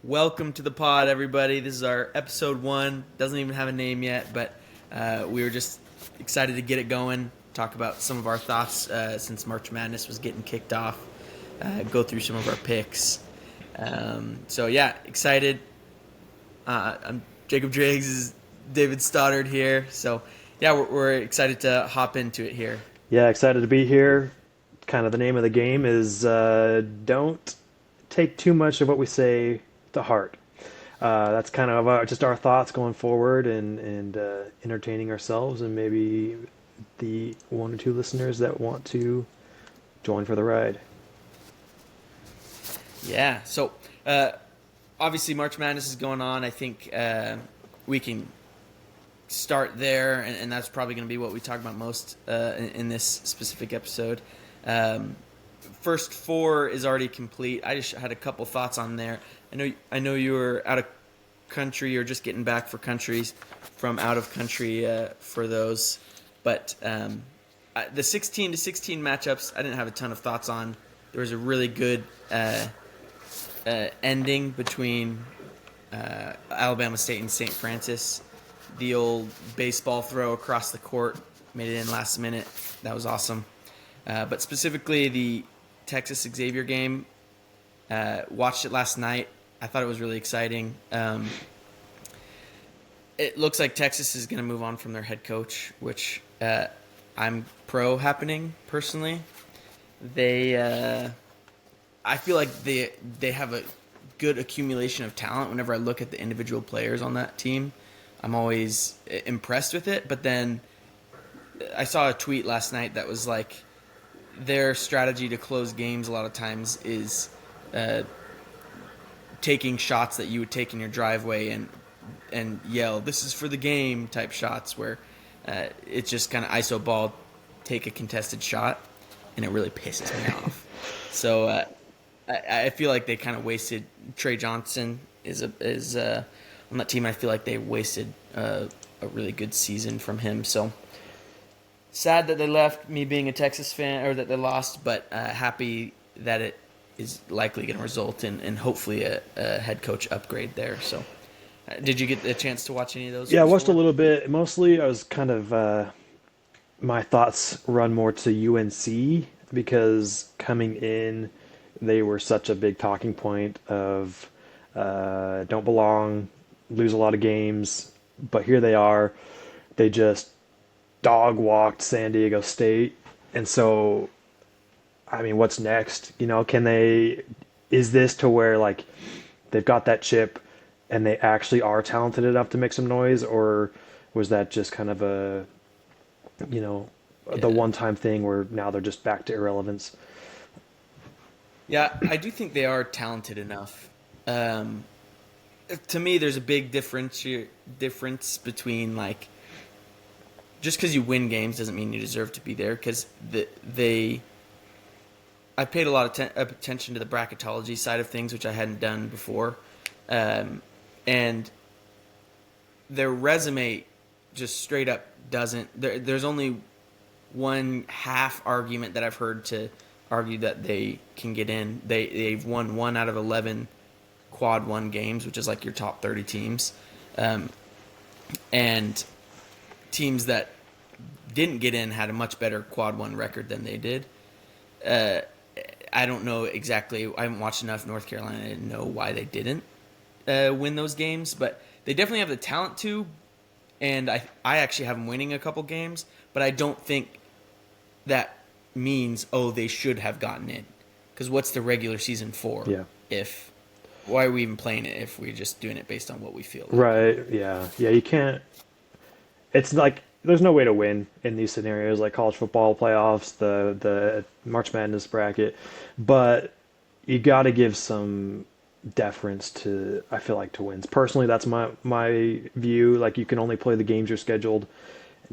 Welcome to the pod, everybody. This is our episode one. Doesn't even have a name yet, but we were just excited to get it going. Talk about some of our thoughts since March Madness was getting kicked off. Go through some of our picks. Excited. I'm Jacob Driggs. Is David Stoddard here. We're excited to hop into it here. Yeah, excited to be here. Kind of the name of the game is don't take too much of what we say to heart. That's kind of just our thoughts going forward and entertaining ourselves and maybe the one or two listeners that want to join for the ride. Yeah. So obviously March Madness is going on. I think we can start there, and that's probably going to be what we talk about most in this specific episode. First four is already complete. I just had a couple thoughts on there. I know you were out of country or just getting back from out of country for those, but the 16 to 16 matchups I didn't have a ton of thoughts on. There was a really good ending between Alabama State and St. Francis. The old baseball throw across the court made it in last minute. That was awesome. But specifically the Texas Xavier game, watched it last night. I thought it was really exciting. It looks like Texas is going to move on from their head coach, which I'm pro happening personally. I feel like they have a good accumulation of talent. Whenever I look at the individual players on that team, I'm always impressed with it. But then I saw a tweet last night that was like, their strategy to close games a lot of times is taking shots that you would take in your driveway and yell, "This is for the game" type shots, where it's just kind of iso ball, take a contested shot, and it really pisses me off. So I feel like they kind of wasted. Trey Johnson is on that team. I feel like they wasted a really good season from him. So sad that they left, me being a Texas fan, or that they lost, but happy that it is likely going to result in hopefully a head coach upgrade there. So did you get a chance to watch any of those Yeah, I first watched a four? little bit. Mostly, I was kind of my thoughts run more to UNC because coming in, they were such a big talking point of don't belong, lose a lot of games, but here they are. They just dog walked San Diego State, and so I mean, what's next? Can they? Is this to where like they've got that chip and they actually are talented enough to make some noise, or was that just kind of you know, the Yeah. one-time thing where now they're just back to irrelevance? Yeah, I do think they are talented enough. Um, to me, there's a big difference between like just because you win games doesn't mean you deserve to be there. Because they, I paid a lot of attention to the bracketology side of things, which I hadn't done before, and their resume just straight up doesn't. There's only one half argument that I've heard to argue that they can get in. They've won 1 out of 11 quad one games, which is like your top 30 teams, um, and teams that didn't get in had a much better quad one record than they did. Uh, I don't know exactly. I haven't watched enough North Carolina to know why they didn't win those games, but they definitely have the talent to. And I actually have them winning a couple games, but I don't think that means they should have gotten in. Because what's the regular season for? Yeah. If Why are we even playing it if we're just doing it based on what we feel like? Right. Yeah. Yeah. You can't. It's like there's no way to win in these scenarios, like college football playoffs, the March Madness bracket, but you got to give some deference to, I feel like, to wins. Personally, that's my view. Like you can only play the games you're scheduled,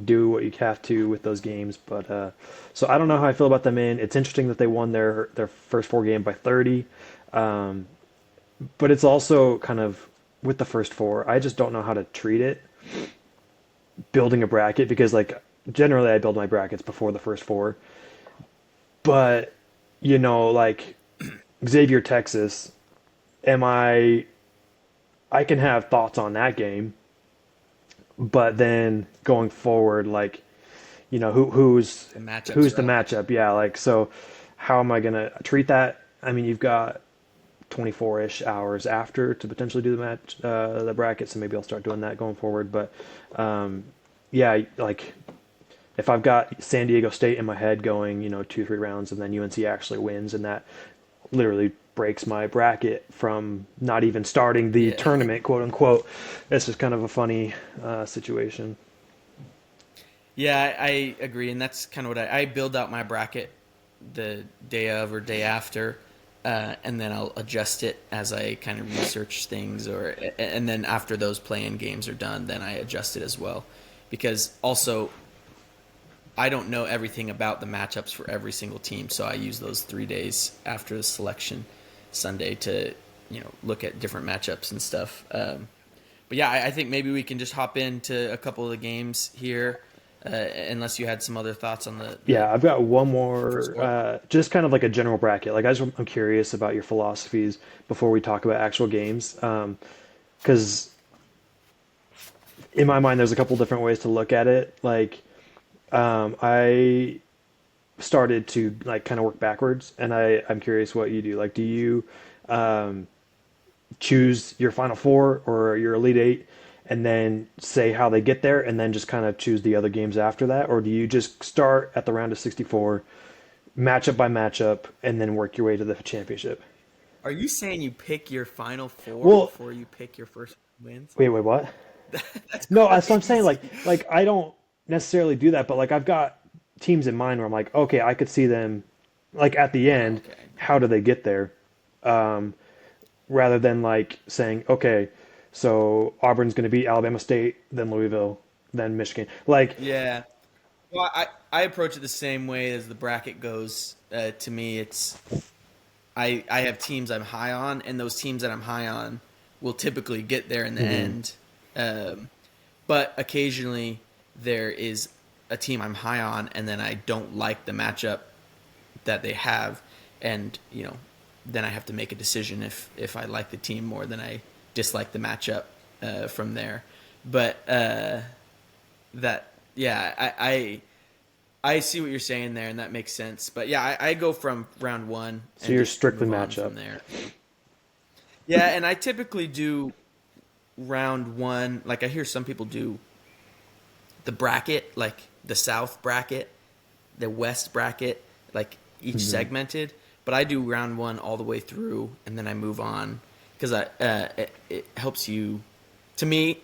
do what you have to with those games. But so I don't know how I feel about them in. It's interesting that they won their first four game by 30. Um, but it's also kind of with the first four, I just don't know how to treat it building a bracket because like generally I build my brackets before the first four. But like Xavier, Texas, am I I can have thoughts on that game, but then going forward, like, who's The matchups who's are the all matchup? Yeah, like, so how am I gonna treat that? I mean, you've got 24-ish hours after to potentially do the bracket, so maybe I'll start doing that going forward. But yeah, like if I've got San Diego State in my head going, 2, 3 rounds, and then UNC actually wins, and that literally breaks my bracket from not even starting the yeah. tournament, quote unquote. This is kind of a funny situation. Yeah, I agree, and that's kind of what I build out my bracket the day of or day after, and then I'll adjust it as I kind of research things, and then after those play-in games are done, then I adjust it as well, because also I don't know everything about the matchups for every single team, so I use those 3 days after the selection Sunday to look at different matchups and stuff. But yeah, I think maybe we can just hop into a couple of the games here, unless you had some other thoughts on the Yeah, I've got one first more, one. just kind of like a general bracket. Like I'm curious about your philosophies before we talk about actual games, because in my mind, there's a couple different ways to look at it. Like I started to like kind of work backwards, and I'm curious what you do. Like, do you choose your final four or your elite eight, and then say how they get there, and then just kind of choose the other games after that, or do you just start at the round of 64, matchup by matchup, and then work your way to the championship? Are you saying you pick your final four Well, before you pick your first wins? wait, what? That's No, that's what I'm saying. Like, crazy. I don't necessarily do that, but like I've got teams in mind where I'm like, okay, I could see them, like at the Oh, end, okay. how do they get there? Rather than like saying, okay, so Auburn's going to beat Alabama State, then Louisville, then Michigan. Like, Yeah. Well, I approach it the same way as the bracket goes. To me, it's I have teams I'm high on, and those teams that I'm high on will typically get there in the mhm, end. Um, but occasionally there is a team I'm high on, and then I don't like the matchup that they have, and then I have to make a decision if I like the team more than I dislike the matchup from there. But that yeah, I see what you're saying there, and that makes sense. But yeah, I go from round one so and you're just strictly move on matchup. from there. Yeah, and I typically do round one. Like I hear some people do the bracket, like the South bracket, the West bracket, like each Hmm. segmented. But I do round one all the way through, and then I move on because it helps you. To me,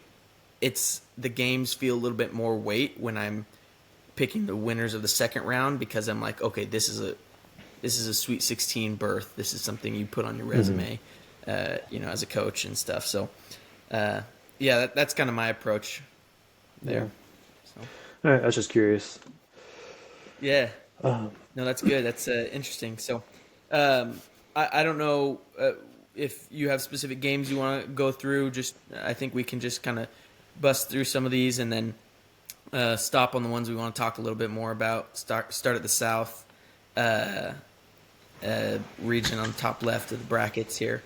it's the games feel a little bit more weight when I'm picking the winners of the second round because I'm like, okay, this is a Sweet 16 berth. This is something you put on your Hmm. resume, as a coach and stuff. So, uh, yeah, that's kind of my approach Yeah. there. So, All right, I was just curious. yeah, no, that's good. That's interesting. So, I don't know if you have specific games you want to go through. Just I think we can just kind of bust through some of these and then stop on the ones we want to talk a little bit more about. Start at the South uh, region on the top left of the brackets here.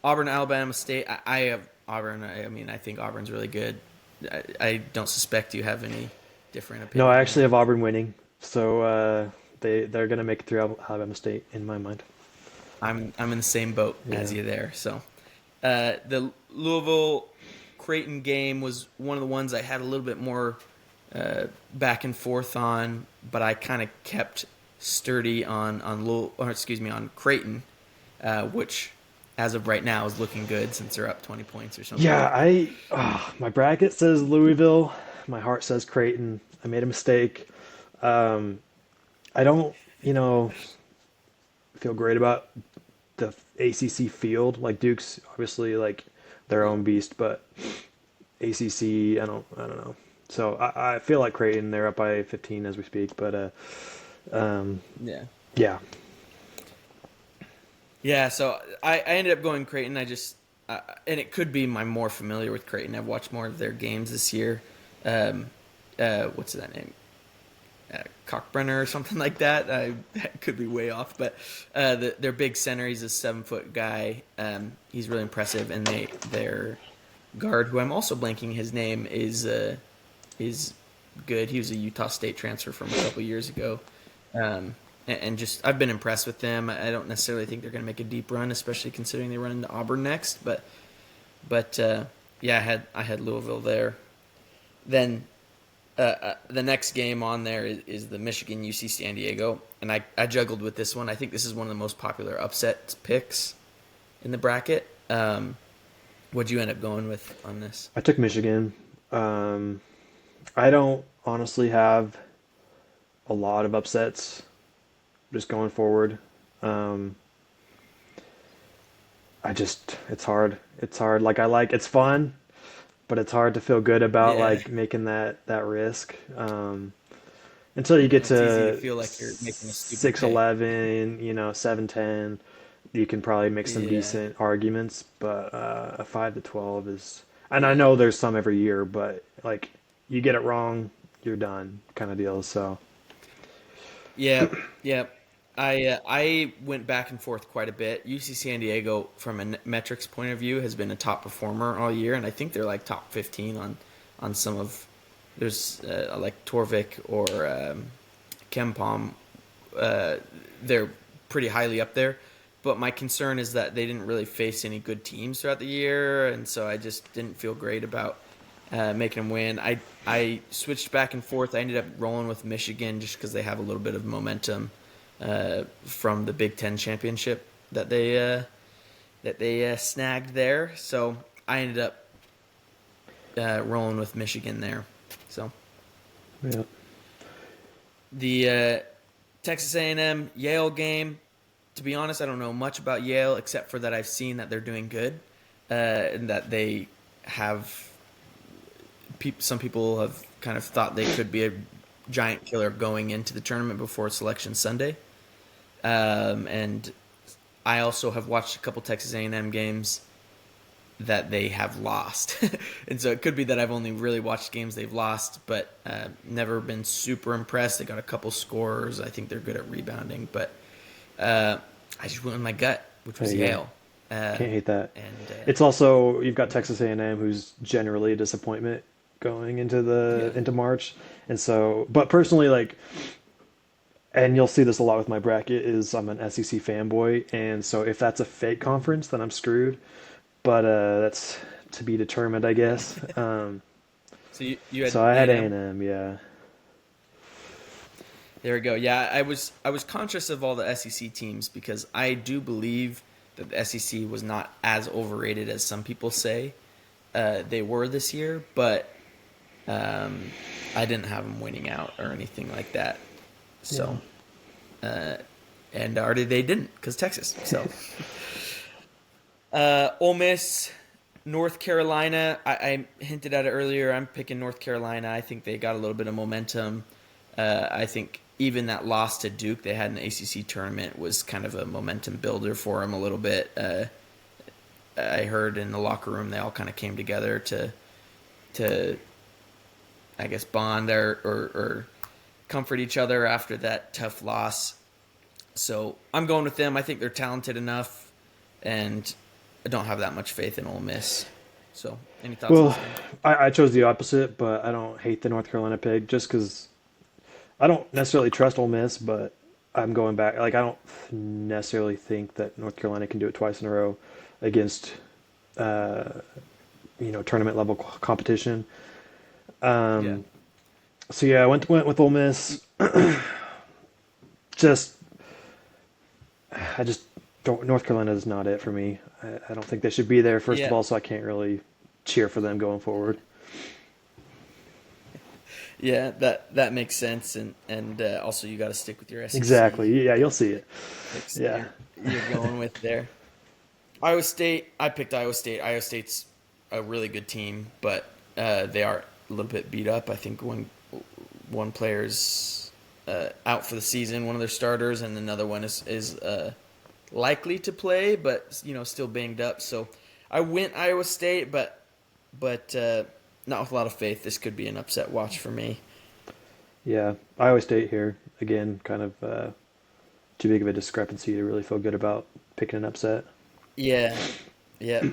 Auburn, Alabama State. I have Auburn. I mean, I think Auburn's really good. I don't suspect you have any different No, I opinion actually there. have Auburn winning, so they're gonna make it through Alabama State in my mind. I'm in the same boat as Yeah. you there. So the Louisville Creighton game was one of the ones I had a little bit more back and forth on, but I kind of kept sturdy on Creighton, which as of right now is looking good since they're up 20 points or something. Yeah, my bracket says Louisville, my heart says Creighton. I made a mistake. Um, I don't, you know, feel great about the ACC field. Like Duke's obviously like their Yeah, own beast, but ACC, I don't know. So I feel like Creighton, they're up by 15 as we speak, but um, yeah, yeah. yeah. So I ended up going Creighton. And it could be I'm more familiar with Creighton. I've watched more of their games this year. Um, what's that name? Cockbrenner or something like that. That could be way off, but their big center, he's a 7 foot guy. He's really impressive, and they're guard, who I'm also blanking his name, is good. He was a Utah State transfer from a couple years ago. And just I've been impressed with them. I don't necessarily think they're going to make a deep run, especially considering they run into Auburn next. But yeah, I had Louisville there. Then the next game on there is the Michigan UC San Diego, and I juggled with this one. I think this is one of the most popular upset picks in the bracket. What'd you end up going with on this? I took Michigan. Um, I don't honestly have a lot of upsets just going forward. Um, it's hard. It's hard. It's fun, but it's hard to feel good about Yeah, like making that risk. Until you get it's easy to to feel like you're making a stupid pick. 6-11, 7-10, you can probably make some Yeah, decent arguments, but a 5-12 is, and I know there's some every year, but like you get it wrong, you're done kind of deal. So, yeah, yeah. I went back and forth quite a bit. UC San Diego, from a metrics point of view, has been a top performer all year, and I think they're like top 15 on some of. There's like Torvik or Kempom. Uh, they're pretty highly up there. But my concern is that they didn't really face any good teams throughout the year, and so I just didn't feel great about making them win. I switched back and forth. I ended up rolling with Michigan just because they have a little bit of momentum from the Big Ten championship that they snagged there. So I ended up rolling with Michigan there. So yeah. the Texas A&M Yale game. To be honest, I don't know much about Yale except for that I've seen that they're doing good, and that they have. Some people have kind of thought they could be a giant killer going into the tournament before Selection Sunday. And I also have watched a couple Texas A&M games that they have lost, and so it could be that I've only really watched games they've lost, but never been super impressed. They got a couple scores. I think they're good at rebounding, but I just went with my gut, which There was you go. Yale. Uh, Can't hate that. and It's also you've got Texas A&M, who's generally a disappointment going into the Yeah, into March, and so. But personally, like, and you'll see this a lot with my bracket, is I'm an SEC fanboy, and so if that's a fake conference, then I'm screwed. But that's to be determined, I yeah. guess. So you had So I had A&M. A&M, yeah, There we go. Yeah, I was conscious of all the SEC teams because I do believe that the SEC was not as overrated as some people say they were this year, but um, I didn't have them winning out or anything like that. yeah, So and already they didn't because Texas. So Ole Miss, North Carolina. I hinted at it earlier. I'm picking North Carolina. I think they got a little bit of momentum. I think even that loss to Duke, they had an ACC tournament, was kind of a momentum builder for them a little bit. I heard in the locker room they all kind of came together to I guess bond or comfort each other after that tough loss. So I'm going with them. I think they're talented enough, and I don't have that much faith in Ole Miss. So any thoughts on well, this game? I chose the opposite, but I don't hate the North Carolina pick just because I don't necessarily trust Ole Miss, but I'm going back. Like, I don't necessarily think that North Carolina can do it twice in a row against uh, tournament level competition. Yeah, So yeah, I went with Ole Miss. Just I just don't. North Carolina is not it for me. I don't think they should be there. First of yeah, all, so I can't really cheer for them going forward. yeah. That makes sense, and also you got to stick with your SEC Exactly. Yeah, you'll see it. picks that Yeah. you're going with there. Iowa State. I picked Iowa State. Iowa State's a really good team, but they are a little bit beat up. I think one player's out for the season, one of their starters, and another one is likely to play, but still banged up. So I went Iowa State, but not with a lot of faith. This could be an upset watch for me. Yeah. Iowa State here again, kind of too big of a discrepancy to really feel good about picking an upset. Yeah, yeah.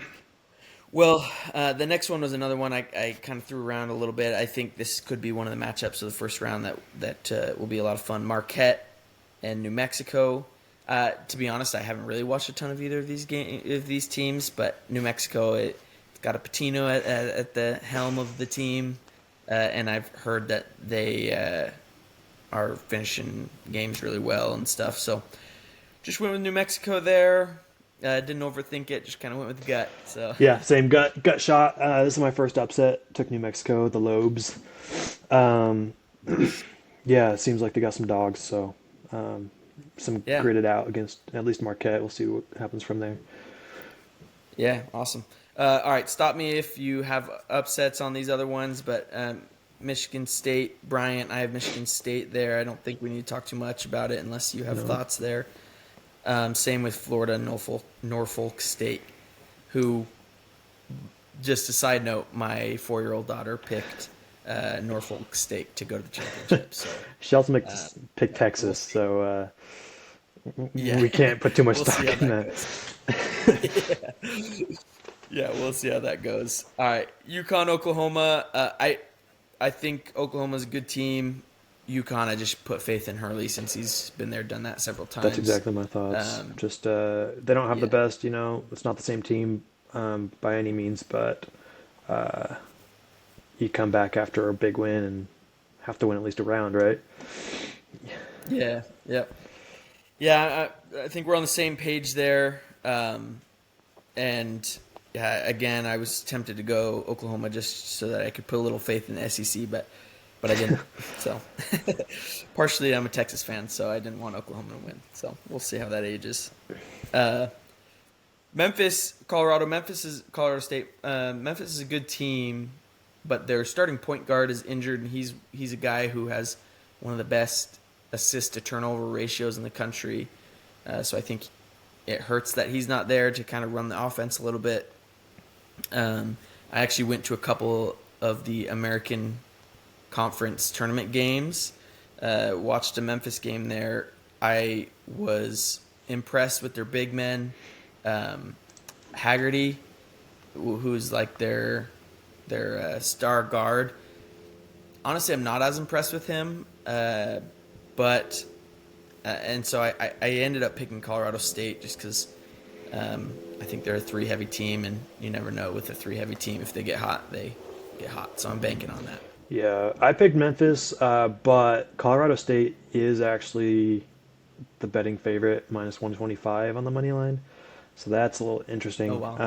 Well, the next one was another one I kind of threw around a little bit. I think this could be one of the matchups of the first round that will be a lot of fun. Marquette and New Mexico. To be honest, I haven't really watched a ton of either of these teams, but New Mexico, it's got a Patino at the helm of the team, and I've heard that they are finishing games really well and stuff. So just went with New Mexico there. Didn't overthink it. Just kind of went with the gut. So Yeah, same gut shot. This is my first upset. Took New Mexico, the Lobes. Um, nice. yeah, it seems like they got some dogs, so some Yeah, gritted out against at least Marquette. We'll see what happens from there. yeah, awesome. All right, stop me if you have upsets on these other ones, but Michigan State, Bryant, I have Michigan State there. I don't think we need to talk too much about it unless you have No. thoughts there. Same with Florida, Norfolk State, who, just a side note, my 4-year-old daughter picked Norfolk State to go to the championship. So Shelton uh, picked we'll Texas, see. so Yeah, we can't put too much we'll see how stock in that that. goes. Yeah, we'll see how that goes. All right, UConn, Oklahoma. I think Oklahoma's a good team. UConn, I just put faith in Hurley since he's been there, done that several That's times. exactly my thoughts. Um, Just they don't have the yeah, best, it's not the same team by any means, but you come back after a big win and have to win at least a round, right? yeah, yeah, yeah. I think we're on the same page there. And yeah, again, I was tempted to go Oklahoma just so that I could put a little faith in the SEC, but I didn't. So partially, I'm a Texas fan, so I didn't want Oklahoma to win. So we'll see how that ages. Uh, Memphis, Colorado. Colorado State. Memphis is a good team, but their starting point guard is injured, and he's a guy who has one of the best assist to turnover ratios in the country. So I think it hurts that he's not there to kind of run the offense a little bit. I actually went to a couple of the American Conference tournament games. Watched a Memphis game there. I was impressed with their big men. Haggerty, who's like their star guard. Honestly, I'm not as impressed with him, but and so I ended up picking Colorado State just because I think they're a 3 heavy team, and you never know with a 3 heavy team if they get hot, they get hot. So I'm banking on that. Yeah, I picked Memphis, but Colorado State is actually the betting favorite, minus 125 on the money line. So that's a little Oh interesting. wow.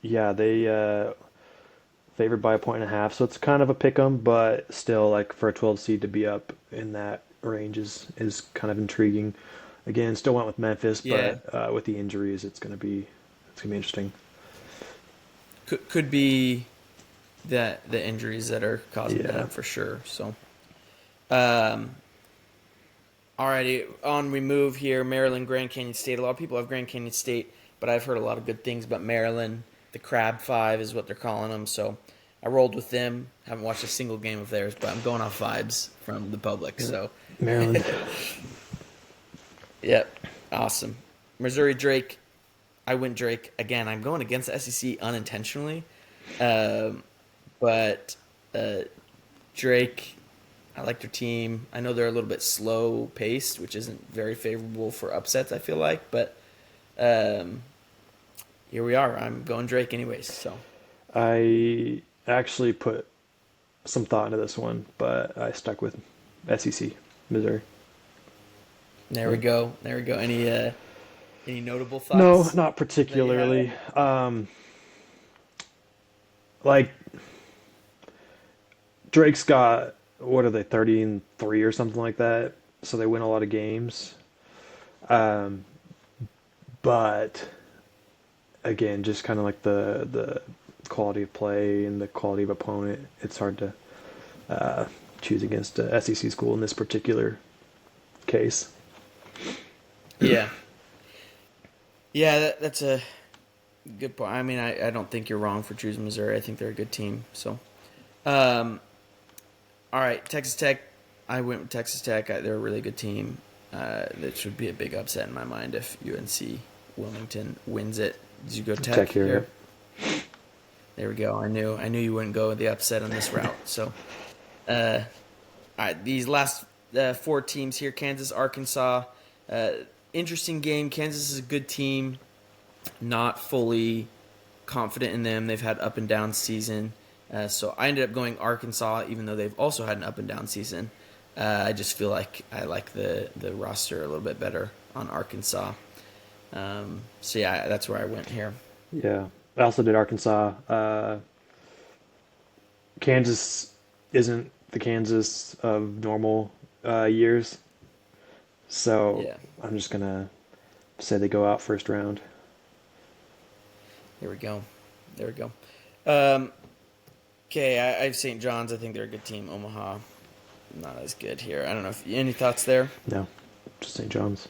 Yeah, they favored by a point and a half, so it's kind of a pick 'em, but still, like for a 12 seed to be up in that range is kind of intriguing. Again, still went with Memphis, Yeah, but with the injuries, it's gonna be interesting. could be that the injuries that are causing Yeah. that for sure. So, um, alrighty, on we move here. Maryland, Grand Canyon State. A lot of people have Grand Canyon State, but I've heard a lot of good things about Maryland. The Crab Five is what they're calling them. So I rolled with them. Haven't watched a single game of theirs, but I'm going off vibes from the public. Yeah. So, Maryland. yep, awesome. Missouri Drake. I went Drake again. I'm going against the SEC unintentionally, um, but uh, Drake. I like their team. I know they're a little bit slow paced, which isn't very favorable for upsets. I feel like, but um, here we are. I'm going Drake anyways. So I actually put some thought into this one, but I stuck with SEC, Missouri. there we Yeah. go. There we go. Any notable No, thoughts not that you have? particularly. Like Drake's got what are they, 30-3 or something like that, so they win a lot of games. Um, but again, just kind of like the quality of play and the quality of opponent, it's hard to uh, choose against a SEC school in this particular case. Yeah, yeah. That's a good point. I mean, I don't think you're wrong for choosing Missouri. I think they're a good team. So, um, all right, Texas Tech. I went with Texas Tech. They're a really good team. That should be a big upset in my mind if UNC Wilmington wins it. Did you go Tech Tech here, here? yeah. There we go. I knew you wouldn't go the upset on this route. So, uh, all right, these last four teams here: Kansas, Arkansas. Uh, Interesting game. Kansas is a good team. Not fully confident in them. They've had up and down season. So I ended up going Arkansas, even though they've also had an up and down season. I just feel like I like the roster a little bit better on Arkansas. So yeah, that's where I went here. Yeah, I also did Arkansas. Kansas isn't the Kansas of normal years, so Yeah, I'm just gonna say they go out first round. here we go. There we go. Um, okay, I have St. John's. I think they're a good team. Omaha, not as good here. I don't know if any thoughts there. No, just St. John's.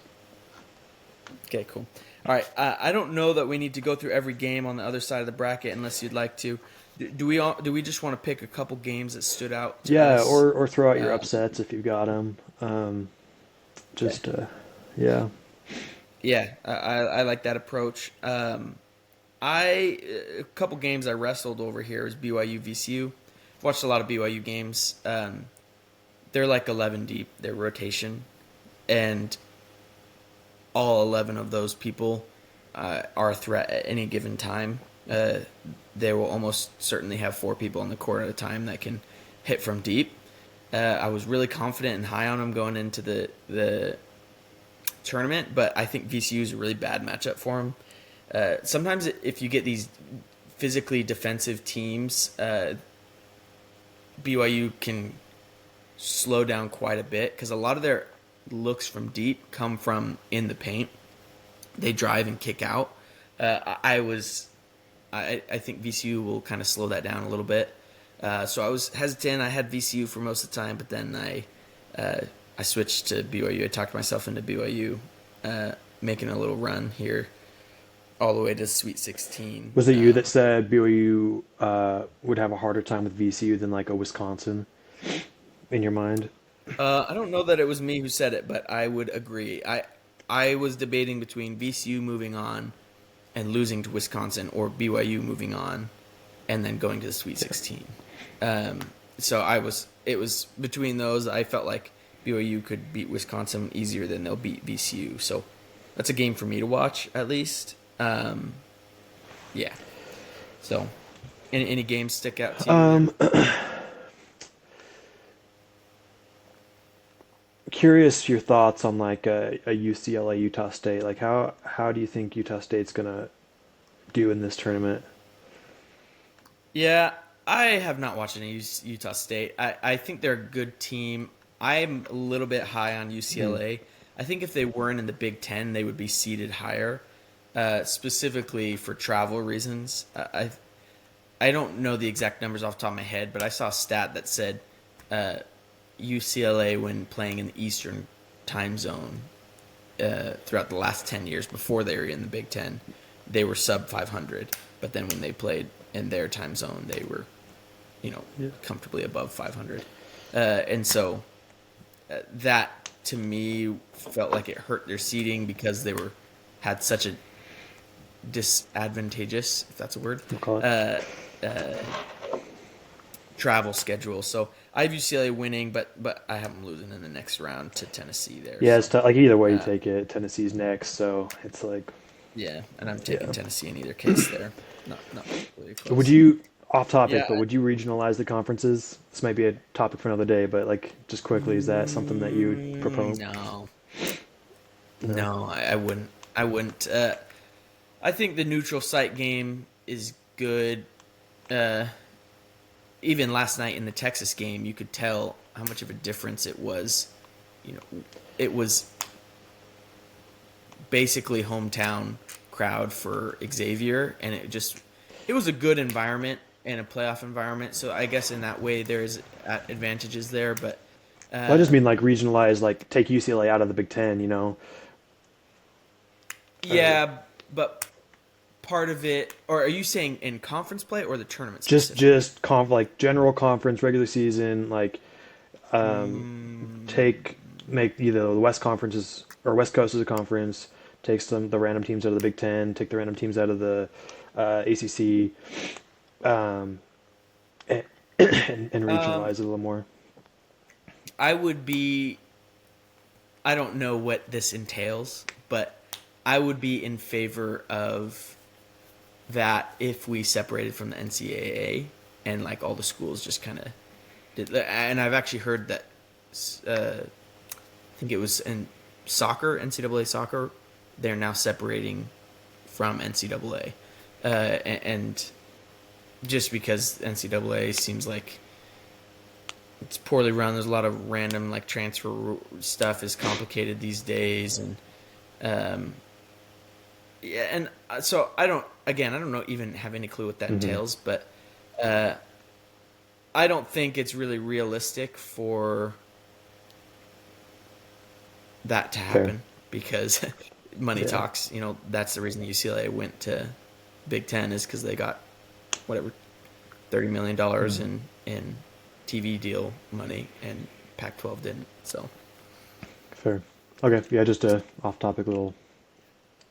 Okay, cool. All right, I don't know that we need to go through every game on the other side of the bracket unless you'd like to. Do we just want to pick a couple games that stood out to Yeah, us? or throw out your Uh, upsets if you've got them. okay. Just yeah. Yeah, I like that approach. I A couple games I wrestled over here is BYU VCU. Watched a lot of BYU games. They're like 11 deep. Their rotation, and all 11 of those people are a threat at any given time. They will almost certainly have four people on the court at a time that can hit from deep. I was really confident and high on them going into the tournament, but I think VCU is a really bad matchup for them. Sometimes if you get these physically defensive teams, BYU can slow down quite a bit because a lot of their looks from deep come from in the paint. They drive and kick out. I think VCU will kind of slow that down a little bit. So I was hesitant. I had VCU for most of the time, but then I switched to BYU. I talked myself into BYU, making a little run here all the way to Sweet 16. Was it you that said BYU would have a harder time with VCU than like a Wisconsin in your mind? I don't know that it was me who said it, but I would agree. I was debating between VCU moving on and losing to Wisconsin, or BYU moving on and then going to the Sweet 16. Um, so it was between those. I felt like BYU could beat Wisconsin easier than they'll beat VCU. So that's a game for me to watch at least. Yeah. So any games stick out to you in there? Um, Curious your thoughts on like a UCLA Utah State. Like how do you think Utah State's gonna do in this tournament? Yeah, I have not watched any Utah State. I think they're a good team. I'm a little bit high on Hmm. UCLA. I think if they weren't in the Big Ten, they would be seated higher, specifically for travel reasons. I don't know the exact numbers off the top of my head, but I saw a stat that said uh, UCLA, when playing in the Eastern time zone throughout the last 10 years before they were in the Big Ten, they were sub 500. But then when they played in their time zone, they were, Yeah. comfortably above 500. And so that to me felt like it hurt their seeding because they were had such a disadvantageous, if that's a word, We'll call it. uh, uh, travel schedule. So I have UCLA winning, but I have them losing in the next round to Tennessee there. Yeah, So it's like either way you uh, take it, Tennessee's next, so it's like yeah, and I'm taking yeah. Tennessee in either case there. Not really Would close. you off topic, Yeah. but would you regionalize the conferences? This might be a topic for another day, but like just quickly, is that something that you would propose? No, No. no, I wouldn't. I wouldn't. I think the neutral site game is good. Uh, Even last night in the Texas game, you could tell how much of a difference it was. It was basically hometown crowd for Xavier, and it was a good environment and a playoff environment. So I guess in that way there's advantages there, but Well, I just uh, mean like regionalize, like take UCLA out of the Big Ten, you know, or yeah, but part of it, or are you saying in conference play or the tournament just specifically? like general conference, regular season, like take make either the West conferences or West Coast as a conference, take some the random teams out of the Big Ten, take the random teams out of the ACC, um, and Um, regionalize it a little more. I would be. I don't know what this entails, but I would be in favor of that if we separated from the NCAA and like all the schools just kind of did. And I've actually heard that. I think it was in soccer, NCAA soccer. They're now separating from NCAA, and just because NCAA seems like it's poorly run. There's a lot of random like transfer stuff is complicated these days, and um, yeah, and so I don't. Again, I don't know even have any clue what that Hmm. entails, but uh, I don't think it's really realistic for that to Fair. happen because money Yeah. talks. You know, that's the reason UCLA went to Big Ten is because they got whatever $30 million Mm. in TV deal money, and Pac-12 didn't. So Fair. Okay. Yeah. Just a off-topic little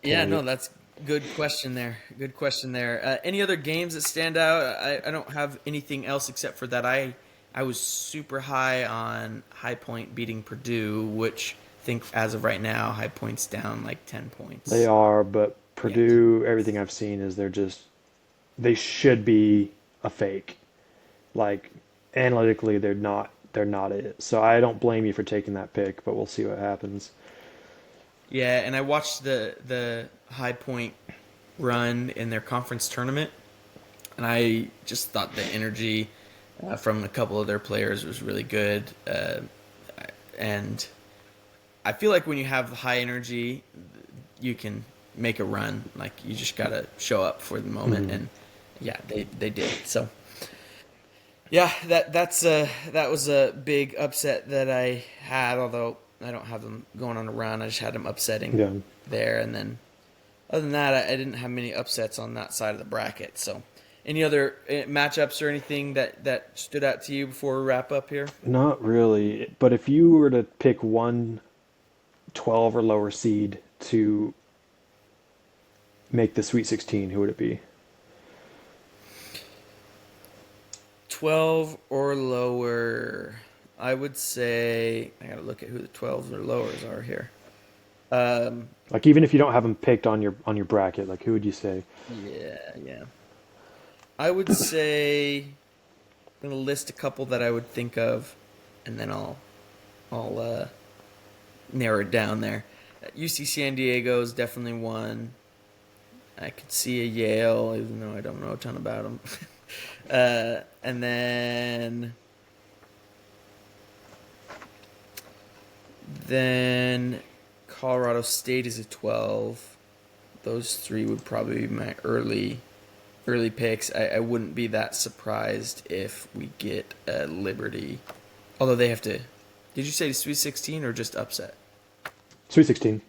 yeah, no, tangent. that's good question there. Good question there. Any other games that stand out? I don't have anything else except for that. I was super high on High Point beating Purdue, which I think as of right now, High Point's down like 10 points. They are, but Yeah, 10 Purdue, everything points. I've seen is they should be a fake. Like analytically, they're not it. So I don't blame you for taking that pick, but we'll see what happens. Yeah, and I watched the High Point run in their conference tournament, and I just thought the energy from a couple of their players was really good. And I feel like when you have high energy, you can make a run. Like you just gotta show up for the moment, Hmm. and yeah, they did. So yeah, that was a big upset that I had. Although I don't have them going on a run, I just had them upsetting Yeah. there, and then other than that, I didn't have many upsets on that side of the bracket. So, any other matchups or anything that stood out to you before we wrap up here? Not really. But if you were to pick one 12 or lower seed to make the Sweet 16, who would it be? 12 or lower. I would say I gotta look at who the 12s or lowers are here. Um, Like even if you don't have them picked on your bracket, like who would you say? yeah, yeah. I would say I'm gonna list a couple that I would think of, and then I'll narrow it down there. UC San Diego is definitely one. I could see a Yale, even though I don't know a ton about them. And then Colorado State is a 12. Those three would probably be my early picks. I wouldn't be that surprised if we get Liberty. Although they have to. Did you say Sweet 16 or just upset? Sweet 16.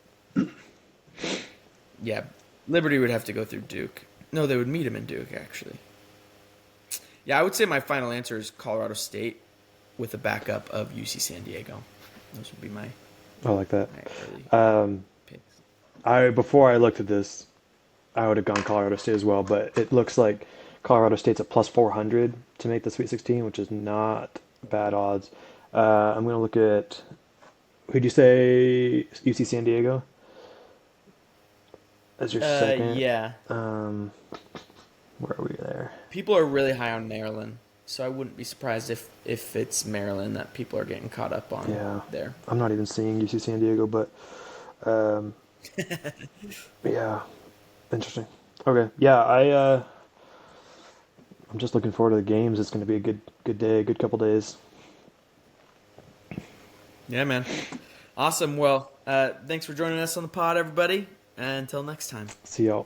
Yeah, Liberty would have to go through Duke. No, they would meet him in Duke, actually. Yeah, I would say my final answer is Colorado State with a backup of UC San Diego. Those would be I like that. my early Um, picks. I before I looked at this, I would have gone Colorado State as well, but it looks like Colorado State's at plus 400 to make the Sweet 16, which is not bad odds. I'm going to look at who'd you say UC San Diego as your second? Yeah. Um, where are we there? People are really high on Maryland, so I wouldn't be surprised if it's Maryland that people are getting caught up on Yeah, there. I'm not even seeing UC San Diego, but um, yeah, interesting. Okay, yeah, I'm just looking forward to the games. It's going to be a good day, good couple days. Yeah, man. Awesome. Well, thanks for joining us on the pod, everybody. And until next time. See y'all.